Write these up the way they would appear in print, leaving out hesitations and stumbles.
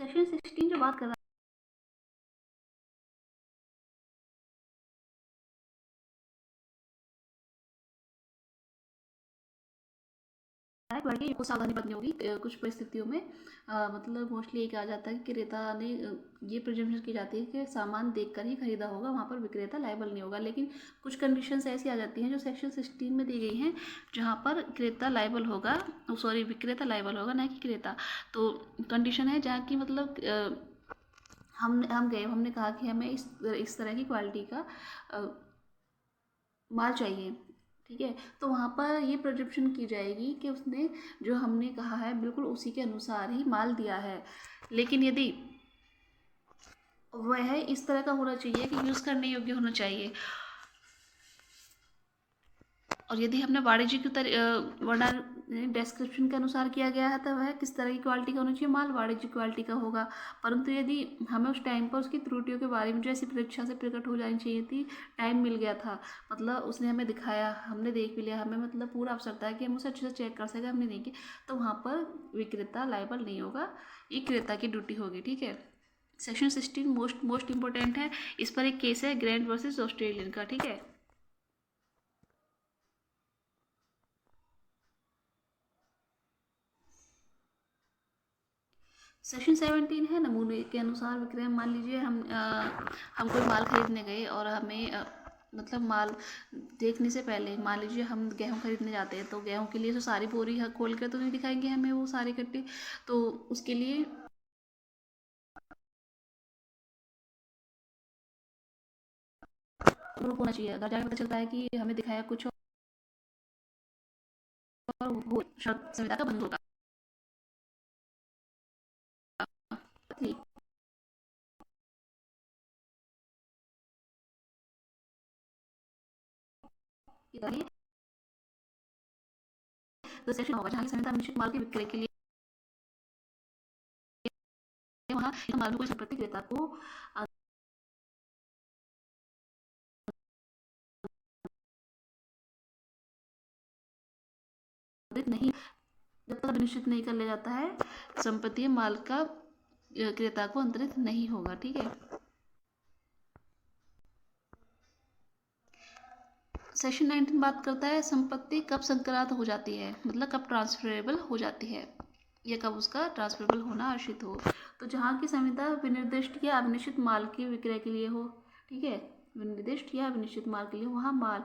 Section 16 जो बात कर रहा है बल्कि को सावधानी बरतनी होगी कुछ परिस्थितियों में। मतलब मोस्टली ये कहा जाता है कि क्रेता ने ये प्रिजम्पशन की जाती है कि सामान देखकर ही खरीदा होगा, वहाँ पर विक्रेता लायबल नहीं होगा। लेकिन कुछ कंडीशंस ऐसी आ जाती हैं जो सेक्शन 16 में दी गई हैं, जहाँ पर क्रेता लायबल होगा, सॉरी विक्रेता लायबल होगा, ना कि क्रेता। तो कंडीशन है जहाँ की मतलब हम गए, हमने कहा कि हमें इस तरह की क्वालिटी का माल चाहिए, ठीक है। तो वहाँ पर ये प्रिजम्पशन की जाएगी कि उसने जो हमने कहा है बिल्कुल उसी के अनुसार ही माल दिया है। लेकिन यदि वह इस तरह का होना चाहिए कि यूज़ करने योग्य होना चाहिए, और यदि हमने वाणिज्यिक वर्णन डिस्क्रिप्शन के अनुसार किया गया है तो वह किस तरह की क्वालिटी का होना चाहिए, माल वाणिज्यिक क्वालिटी का होगा। परंतु यदि हमें उस टाइम पर उसकी त्रुटियों के बारे में जो ऐसी परीक्षा से प्रकट हो जानी चाहिए थी, टाइम मिल गया था, मतलब उसने हमें दिखाया, हमने देख भी लिया, हमें मतलब पूरा अवसर था कि हम उसे अच्छे से चेक कर सकें, हमने नहीं किया, तो वहाँ पर विक्रेता लायबल नहीं होगा, ये क्रेता की ड्यूटी होगी, ठीक है। सेक्शन 16 मोस्ट मोस्ट इंपॉर्टेंट है। इस पर एक केस है ग्रैंड वर्सेस ऑस्ट्रेलियन का, ठीक है। सेक्शन 17 है नमूने के अनुसार विक्रय। मान लीजिए हम कोई माल खरीदने गए और हमें मतलब माल देखने से पहले, मान लीजिए हम गेहूँ खरीदने जाते हैं, तो गेहूँ के लिए तो सारी बोरी खोल कर तो नहीं दिखाएंगे हमें वो सारी कट्टी। तो उसके लिए प्रूफ होना चाहिए। अगर जाकर पता चलता है कि हमें दिखाया कुछ और वो शर्त संविदा का भंग होगा। ठीक। ये तो सेक्शन होगा जहाँ की संविदा निश्चित माल के विक्रय के लिए वहाँ माल में कोई संपत्ति क्रेता को नहीं, जब तक निश्चित नहीं कर लिया जाता है संपत्ति माल का क्रेता को अंतरित नहीं होगा, ठीक है। सेक्शन 19 बात करता है संपत्ति कब संक्रांत हो जाती है, मतलब कब ट्रांसफरेबल हो जाती है, या कब उसका ट्रांसफरेबल होना आश्रित हो। तो जहाँ की संविदा विनिर्दिष्ट या अनिश्चित माल के विक्रय के लिए हो, ठीक है, विनिर्दिष्ट या अनिश्चित माल के लिए, वहाँ माल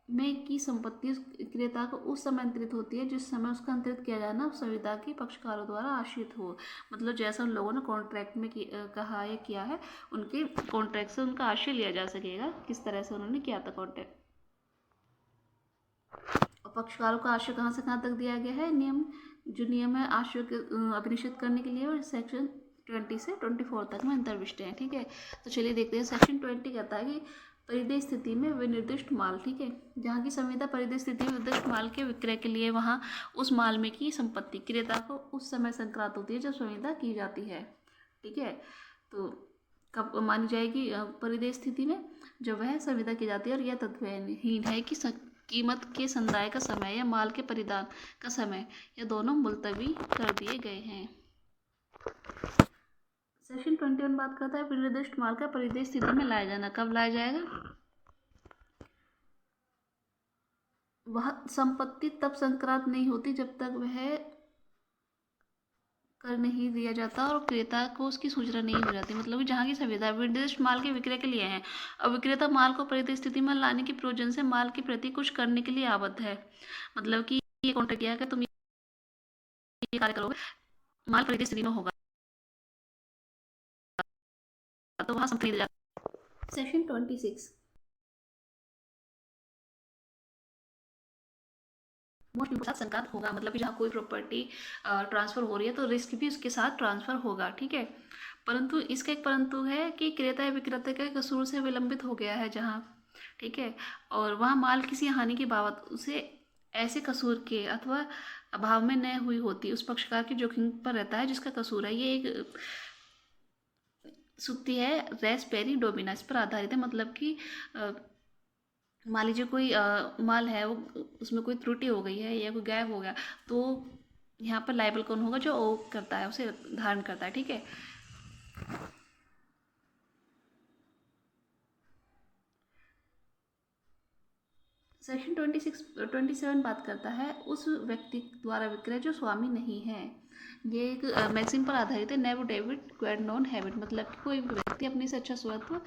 में की संपत्ति क्रेता को उस समय अंतरित होती है जिस समय उसका अंतरित किया जाना उस संविदा के पक्षकारों द्वारा आश्रित हो। मतलब जैसा उन लोगों ने कॉन्ट्रैक्ट में कहा या किया है, उनके कॉन्ट्रैक्ट से उनका आश्रय लिया जा सकेगा, किस तरह से उन्होंने किया था कॉन्ट्रैक्ट। और पक्षकारों का आश्रय कहाँ से कहाँ तक दिया गया है, नियम जो नियम है आश्रय अभिनिश्चित करने के लिए, और सेक्शन 20 से 24 तक में अंतर्विष्ट है, ठीक है। तो चलिए देखते हैं। सेक्शन 20 कहता है कि परिदेय स्थिति में विनिर्दिष्ट माल, ठीक है, जहाँ की संविदा परिदेय स्थिति में निर्दिष्ट माल के विक्रय के लिए, वहाँ उस माल में की संपत्ति क्रेता को उस समय संक्रांत होती है जब संविदा की जाती है, ठीक है। तो कब मानी जाएगी परिदेय स्थिति में, जब वह संविदा की जाती है और यह तथ्यहीन है कि कीमत के संदाय का समय या माल के परिधान का समय या दोनों मुलतवी कर दिए गए हैं। सेक्शन 21 बात करता है विनिर्दिष्ट माल का परिदेय स्थिति में लाया जाना। कब लाया जाएगा, वह संपत्ति तब संक्रांत नहीं होती जब तक वह कर नहीं दिया जाता और क्रेता को उसकी सूचना नहीं हो जाती। मतलब कि जहाँ की संविदा विनिर्दिष्ट माल के विक्रय के लिए है और विक्रेता माल को परिधि स्थिति में लाने के प्रयोजन से माल के प्रति कुछ करने के लिए आबद्ध है। मतलब कि ये कॉन्ट्रैक्ट किया है कि तुम ये कार्य करोगे, माल परिधि स्थिति में होगा तो वहाँ संपत्ति दी जाती है। सेक्शन 26 मोस्ट इम्पोर्टेंट संक्रांत होगा, मतलब कि जहाँ कोई प्रॉपर्टी ट्रांसफर हो रही है तो रिस्क भी उसके साथ ट्रांसफर होगा, ठीक है। परंतु इसका एक परंतु है कि क्रेता या विक्रेता के कसूर से विलंबित हो गया है जहाँ, ठीक है, और वहाँ माल किसी हानि के बाबत उसे ऐसे कसूर के अथवा अभाव में न हुई होती, उस पक्षकार के जोखिम पर रहता है जिसका कसूर है। ये एक सुक्ति है रेस पेरी डोमिना, इस पर आधारित है। मतलब कि मान लीजिए कोई माल है, वो उसमें कोई त्रुटि हो गई है या कोई गायब हो गया, तो यहाँ पर लायबल कौन होगा? जो ओ करता है, उसे धारण करता है, ठीक है। सेक्शन 27 बात करता है उस व्यक्ति द्वारा विक्रय जो स्वामी नहीं है। ये एक मैक्सिम पर आधारित है, never debit Quad non habit, मतलब कि कोई भी व्यक्ति अपने से अच्छा स्वत्व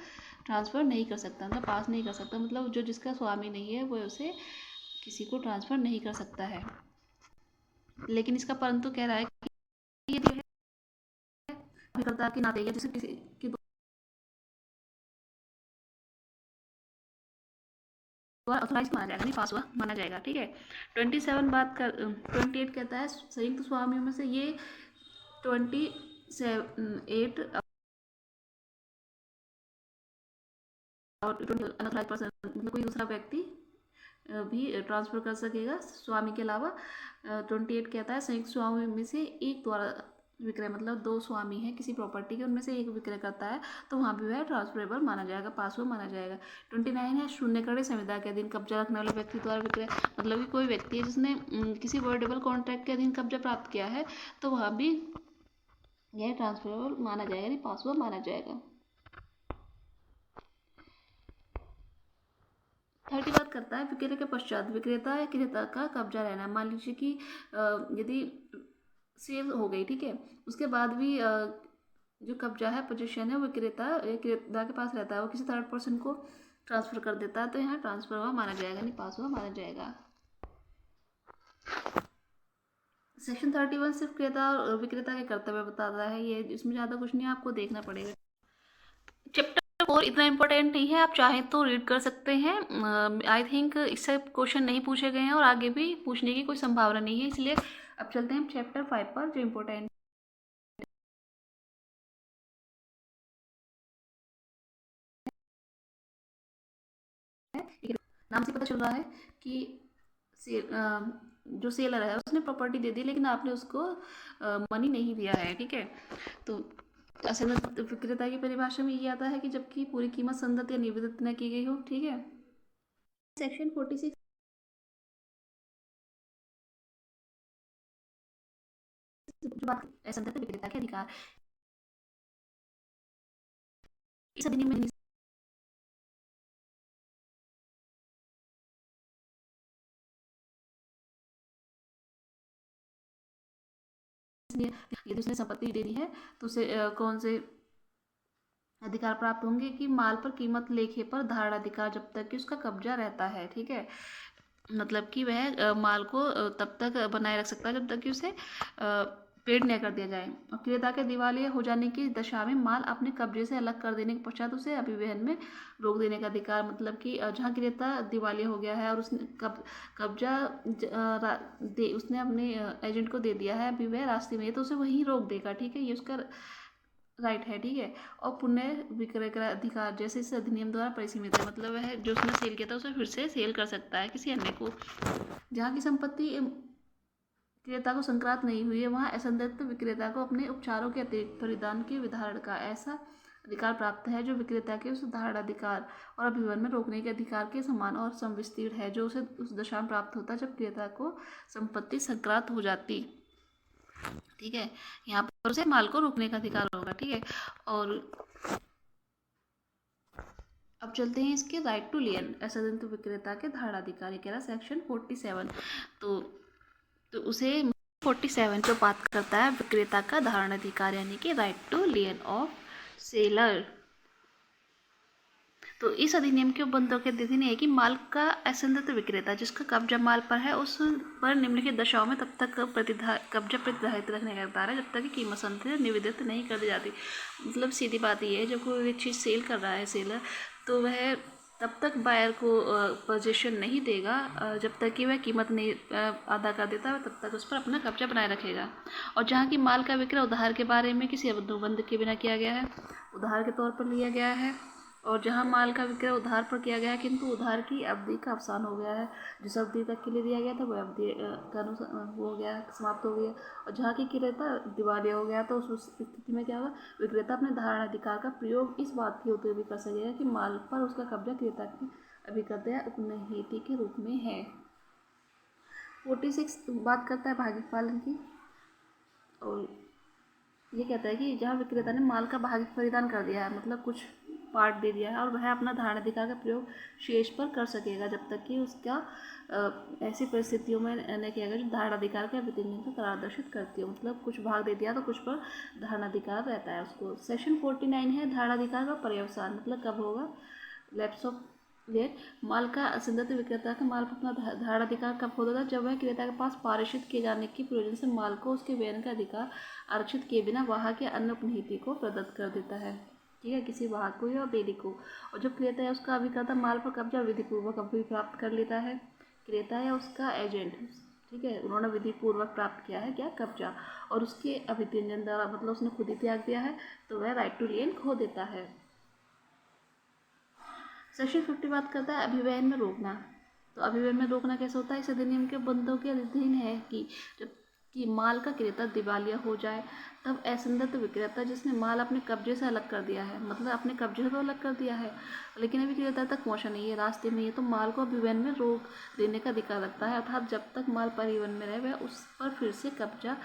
ट्रांसफ़र नहीं कर सकता, मतलब पास नहीं कर सकता, मतलब जो जिसका स्वामी नहीं है वो उसे किसी को ट्रांसफ़र नहीं कर सकता है। लेकिन इसका परंतु कह रहा है कि यदि अभिकर्ता के नाते या जैसे किसी के ऑथोराइज माना जाएगा, नहीं पास हुआ माना जाएगा, ठीक है। 28 कहता है संयुक्त स्वामियों में से ये 28 और अनऑथराइज पर्सन, मतलब कोई दूसरा व्यक्ति भी ट्रांसफ़र कर सकेगा स्वामी के अलावा। 28 कहता है संयुक्त स्वामी में से एक द्वारा विक्रय, मतलब दो स्वामी हैं किसी प्रॉपर्टी के, उनमें से एक विक्रय करता है तो वहाँ भी वह ट्रांसफरेबल माना जाएगा, पास हुआ माना जाएगा। 29 है शून्यकरण संविदा के अधीन कब्जा रखने वाले व्यक्ति द्वारा विक्रय, मतलब कि कोई व्यक्ति है जिसने किसी वर्डेबल कॉन्ट्रैक्ट के अधीन कब्जा प्राप्त किया है तो वहाँ भी यह ट्रांसफरेबल माना जाएगा, नहीं पास हुआ माना जाएगा। 30 बात करता है विक्रय के पश्चात विक्रेता या क्रेता का कब्जा रहना। मान लीजिए कि यदि सेल हो गई, ठीक है, उसके बाद भी जो कब्जा है, पोजीशन है, वो विक्रेता के पास रहता है, वो किसी थर्ड पर्सन को ट्रांसफ़र कर देता है तो यहाँ ट्रांसफ़र हुआ माना जाएगा, नहीं पास हुआ माना जाएगा। सेक्शन 31 सिर्फ क्रेता और विक्रेता के कर्तव्य बताता है, ये इसमें ज़्यादा कुछ नहीं आपको देखना पड़ेगा। चैप्टर 4 इतना इम्पोर्टेंट नहीं है, आप चाहें तो रीड कर सकते हैं। आई थिंक इससे क्वेश्चन नहीं पूछे गए हैं और आगे भी पूछने की कोई संभावना नहीं है, इसलिए अब चलते हैं चैप्टर 5 पर, जो इम्पोर्टेंट है। नाम से पता चल रहा है कि जो सेलर है उसने प्रॉपर्टी दे दी लेकिन आपने उसको मनी नहीं दिया है, ठीक है। तो असल में विक्रेता की परिभाषा में ये आता है कि जबकि पूरी कीमत संदत या निवेदित न की गई हो, ठीक है। सेक्शन 46 जो बात संदत विक्रेता के अधिकार, इस अधिनियम में यदि उसने संपत्ति दे दी है तो उसे कौन से अधिकार प्राप्त होंगे कि माल पर कीमत लेखे पर धारण अधिकार जब तक कि उसका कब्जा रहता है, ठीक है। मतलब कि वह माल को तब तक बनाए रख सकता है जब तक कि उसे पेड न कर दिया जाए। और क्रेता के दिवालिया हो जाने की दशा में माल अपने कब्जे से अलग कर देने के पश्चात उसे अभिवहन में रोक देने का अधिकार, मतलब कि जहाँ क्रेता दिवालिया हो गया है और उसने कब्जा उसने अपने एजेंट को दे दिया है, अभी वह रास्ते में है तो उसे वहीं रोक देगा, ठीक है, ये उसका राइट है, ठीक है। और पुनः विक्रय का अधिकार जैसे इस अधिनियम द्वारा परिसीमित है, मतलब वह जो उसने सेल किया था उसे फिर से सेल कर सकता है किसी अन्य को। जहाँ की संपत्ति क्रेता को संक्रांत नहीं हुई है वहाँ असंदिग्ध विक्रेता को अपने उपचारों के अतिरिक्त परिधान के विधारण का ऐसा अधिकार प्राप्त है जो विक्रेता के उस धारण अधिकार और अभिवन में रोकने के अधिकार के समान और संविस्तीर्ण है, जो उसे उस दशा में प्राप्त होता जब क्रेता को संपत्ति संक्रांत हो जाती, ठीक है। यहाँ पर उसे माल को रोकने का अधिकार होगा, ठीक है। और अब चलते हैं इसके राइट टू लियन असंदिग्ध विक्रेता के धारणाधिकार, कह रहा सेक्शन 47। तो उसे 47 जो बात करता है विक्रेता का धारणाधिकार यानी कि right to lien of seller. तो इस अधिनियम के बंदों के अधीन है कि माल का असंदिग्ध विक्रेता जिसका कब्जा माल पर है उस पर निम्नलिखित दशाओं में तब तक कब्जा प्रतिधारित रखने का अधिकार है जब तक कि कीमत संतुलित निवेदित नहीं कर दी जाती। मतलब सीधी बात ये है, जब कोई चीज़ सेल कर रहा है सेलर तो वह तब तक बायर को पोजीशन नहीं देगा जब तक कि वह कीमत नहीं अदा कर देता, तब तक उस पर अपना कब्जा बनाए रखेगा। और जहाँ की माल का विक्रय उधार के बारे में किसी अनुबंध के बिना किया गया है, उधार के तौर पर लिया गया है, और जहाँ माल का विक्रय उधार पर किया गया है किंतु उधार की अवधि का अवसान हो गया है, जिस अवधि तक के लिए दिया गया था वह अवधि का अनुसार हो गया, समाप्त हो गया, और जहाँ की क्रेता दिवालिया हो गया तो उस स्थिति में क्या होगा, विक्रेता अपने धारण अधिकार का प्रयोग इस बात के होते हुए कर सकेगा कि माल पर उसका कब्जा क्रेता की अभिकर्ता या उपनिहित के रूप में है। 46 बात करता है भागी पालन की। और ये कहता है कि जहाँ विक्रेता ने माल का भाग परिधान कर दिया है, मतलब कुछ पार्ट दे दिया है, और वह अपना धारणाधिकार का प्रयोग शेष पर कर सकेगा जब तक कि उसका ऐसी परिस्थितियों में न किया गया जो धारणाधिकार के विधिनियम को करारदर्शित करती हो। मतलब कुछ भाग दे दिया तो कुछ पर धारणाधिकार रहता है उसको। सेक्शन 49 है धारणाधिकार का पर्यवसान, मतलब कब होगा, लैप्स ऑफ ये माल का असंगत विक्रेता का माल पर अपना धारणाधिकार कब होगा, जब वह क्रेता के पास पारित किए जाने की प्रयोजन से माल को उसके व्ययन का अधिकार आरक्षित किए बिना वाहक या अन्य उपनीति को प्रदत्त कर देता है। ठीक है, किसी वाहक को या बेली को। और जो क्रेता है उसका अभिकर्ता माल पर कब्जा विधिपूर्वक अभी प्राप्त कर लेता है। क्रेता या उसका एजेंट, ठीक है, उन्होंने विधिपूर्वक प्राप्त किया है क्या, कब्जा, और उसके अभित्यंजन द्वारा, मतलब उसने खुद ही त्याग दिया है, तो वह राइट टू लेन खो देता है। सेक्शन 50 बात करता है अभिव्ययन में रोकना। तो अभिव्ययन में रोकना कैसे होता है, इस अधिनियम के बंदों के अधीन है कि जब कि माल का क्रेता दिवालिया हो जाए तब असंगत विक्रेता जिसने माल अपने कब्जे से अलग कर दिया है, मतलब अपने कब्जे से तो अलग कर दिया है लेकिन अभी क्रेता तक पहुंचा नहीं है, रास्ते में ये, तो माल को अभिव्ययन में रोक देने का अधिकार रखता है। अर्थात जब तक माल परिवहन में रहे वह उस पर फिर से कब्जा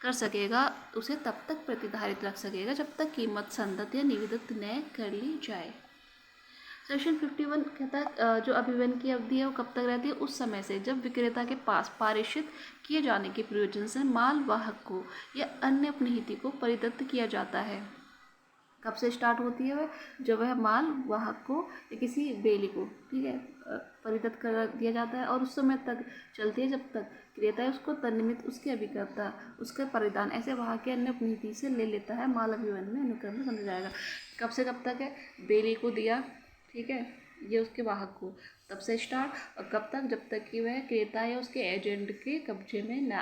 कर सकेगा, उसे तब तक प्रतिधारित रख सकेगा जब तक कीमत संगत या निवेदित न कर ली जाए। सेक्शन 51 कहता है जो अभिव्ययन की अवधि है वो कब तक रहती है, उस समय से जब विक्रेता के पास पारित किए जाने के प्रयोजन से माल वाहक को या अन्य उपनिहिति को परिदत्त किया जाता है। कब से स्टार्ट होती है वह, जब वह माल वाहक को या किसी बेली को, ठीक है, परिदत्त कर दिया जाता है, और उस समय तक चलती है जब तक क्रेता है उसको तन्निमित उसके अभिकर्ता उसका परिधान ऐसे वाहक के अन्य उपनीति से ले लेता है। माल अभिव्ययन में अनुक्रम में समझा जाएगा। कब से कब तक है, बेली को दिया, ठीक है, ये उसके वाहक को, तब से स्टार्ट, और कब तक, जब तक कि वह क्रेता या उसके एजेंट के कब्जे में ना।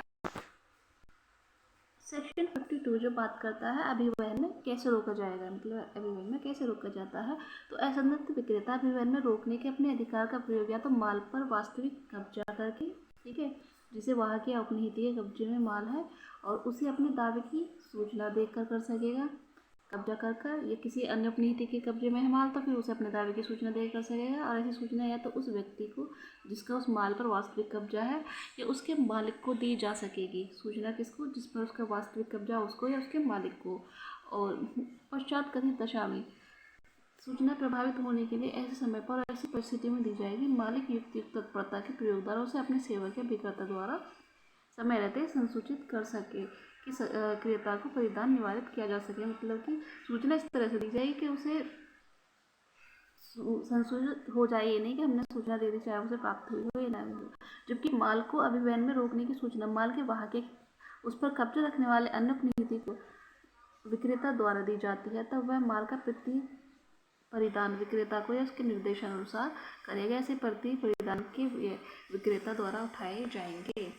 सेक्शन 52 जो बात करता है अभिव्ययन में कैसे रोका जाएगा, मतलब अभिव्ययन में कैसे रोका जाता है। तो असंगत विक्रेता अभिव्ययन में रोकने के अपने अधिकार का प्रयोग या तो माल पर वास्तविक कब्जा करके, ठीक है, जिसे वाहक या उपनिहित के कब्जे में माल है, और उसे अपने दावे की सूचना देकर कर सकेगा, कब्जा कर कर, या किसी अन्य उपनिहित के कब्जे में है माल तो फिर उसे अपने दावे की सूचना देकर कर सकेगा। और ऐसी सूचना या तो उस व्यक्ति को जिसका उस माल पर वास्तविक कब्जा है या उसके मालिक को दी जा सकेगी। सूचना किसको, जिस पर उसका वास्तविक कब्जा, उसको या उसके मालिक को। और पश्चात कथित दशा में सूचना प्रभावित होने के लिए ऐसे समय पर ऐसी परिस्थिति में दी जाएगी, मालिक युक्त तत्परता के प्रयोग द्वारा उसे अपने सेवक या विक्रेता द्वारा समय रहते संसूचित कर सके कि क्रेता को परिधान निवारित किया जा सके। मतलब कि सूचना इस तरह से दी जाएगी कि उसे संशोधित हो जाए, ये नहीं कि हमने सूचना दे दी चाहे उसे प्राप्त हुई हो या ना हो। जबकि माल को अभिव्ययन में रोकने की सूचना माल के वाहक के उस पर कब्जा रखने वाले अन्य उपनिहित को विक्रेता द्वारा दी जाती है, तब वह माल का प्रति परिधान विक्रेता को या उसके निर्देशानुसार करेगा। ऐसे प्रति परिधान के विक्रेता द्वारा उठाए जाएंगे।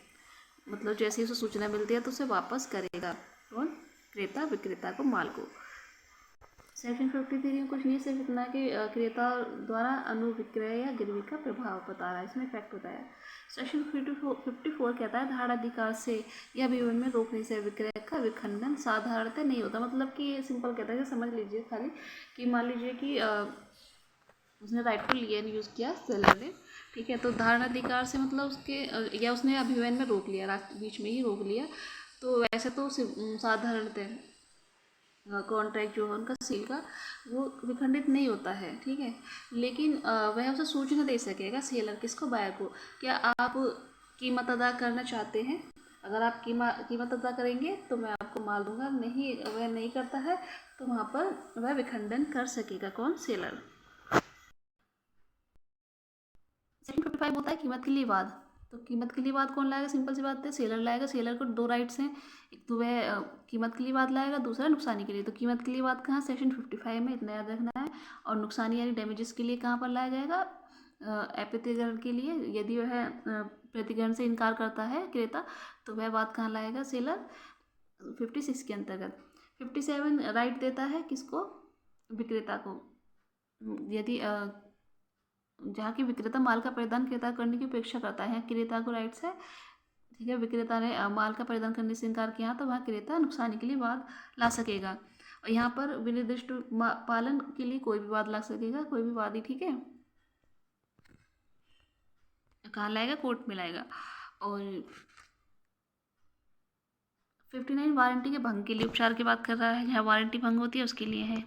मतलब जैसे उसे सूचना मिलती है तो उसे वापस करेगा कौन, क्रेता विक्रेता को, माल को। सेक्शन 53 में कुछ नहीं, सिर्फ इतना कि क्रेता द्वारा अनुविक्रय या गिरवी का प्रभाव बता रहा है, इसमें इफेक्ट होता है। सेक्शन 54 कहता है धारणाधिकार से या अभिव्ययन में रोकने से विक्रय का विखंडन साधारणतः नहीं होता। मतलब कि सिंपल कहता है कि समझ लीजिए खाली कि मान लीजिए कि उसने राइट टू लियन यूज़ किया सेलर ने, ठीक है, तो धारणाधिकार से मतलब उसके या उसने अभिव्ययन में रोक लिया, रास्ते बीच में ही रोक लिया, तो वैसे तो साधारणतः कॉन्ट्रैक्ट जो है उनका सील का वो विखंडित नहीं होता है, ठीक है, लेकिन वह उसे सूचना दे सकेगा सेलर किसको, बायर को, क्या आप कीमत अदा करना चाहते हैं, अगर आप कीमत अदा करेंगे तो मैं आपको माल दूंगा, नहीं वह नहीं करता है तो वहाँ पर वह विखंडन कर सकेगा कौन, सेलर। सेक्शन 55 होता है कीमत के लिए वाद। तो कीमत के लिए वाद कौन लाएगा, सिंपल सी बात है सेलर लाएगा। सेलर को दो राइट्स हैं, एक तो वह कीमत के लिए वाद लाएगा, दूसरा नुकसानी के लिए। तो कीमत के लिए वाद कहाँ, सेक्शन 55 में, इतना याद रखना है। और नुकसानी यानी डैमेजेस के लिए कहाँ पर लाया जाएगा, अप्रतिग्रहण के लिए। यदि वह प्रतिग्रहण से इनकार करता है क्रेता तो वह बात कहाँ लाएगा, सेलर 56 के अंतर्गत। 57 राइट देता है किसको, विक्रेता को, यदि जहाँ की विक्रेता माल का परिधान क्रेता करने की अपेक्षा करता है, क्रेता को राइट्स है, ठीक है, विक्रेता ने माल का परिधान करने से इनकार किया तो वहाँ क्रेता नुकसानी के लिए वाद ला सकेगा। और यहाँ पर विनिर्दिष्ट पालन के लिए कोई भी वाद ला सकेगा, कोई भी वादी, ठीक है, कहाँ लाएगा, कोर्ट में लाएगा। और 59 वारंटी के भंग के लिए उपचार की बात कर रहा है, जहाँ वारंटी भंग होती है उसके लिए है।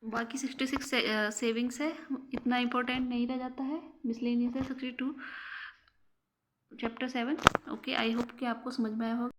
बाकी 66 सेविंग्स है, इतना इम्पोर्टेंट नहीं रह जाता है। मिसलेनियस है 62 चैप्टर 7। ओके, आई होप कि आपको समझ में आया होगा।